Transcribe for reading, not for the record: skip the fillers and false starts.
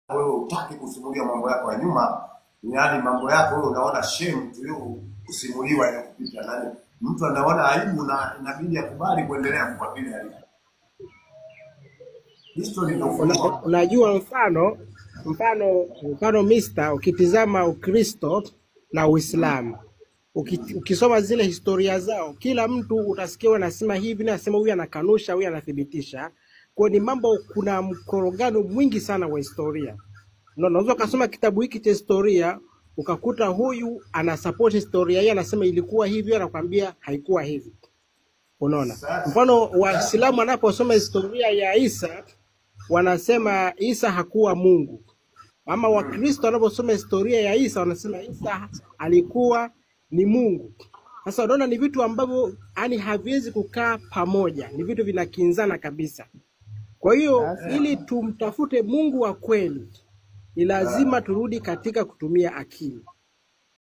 wewe utaki kusimulia mambo yako ya nyuma, yaani mambo yako wewe unaona shame tu kusimuliwa ile kupita nani. Mtu anaona aibu na inabidi akubali kuendelea kwa vile alivyo. History ndio unajua mfano Mr. ukitizama Ukristo na Uislamu, ukisoma zile historia zao, kila mtu utasikia anasema hivi na anasema huyu anakanusha, huyu anathibitisha. Kwa ni mambo, kuna mkorogano mwingi sana wa historia. Unaweza kusoma kitabu hiki cha historia ukakuta huyu ana support historia hii, anasema ilikuwa hivi, anakuambia haikuwa hivi. Unaona? Mfano Waislamu wanaposoma historia ya Isa wanasema Isa hakuwa Mungu. Ama Wakristo wanaposoma historia ya Isa wanasema Isa alikuwa ni Mungu. Sasa unaona ni vitu ambavyo yani haviwezi kukaa pamoja, ni vitu vinakinzana kabisa. Kwa hiyo ili tumtafute Mungu wa kweli, ni lazima turudi katika kutumia akili.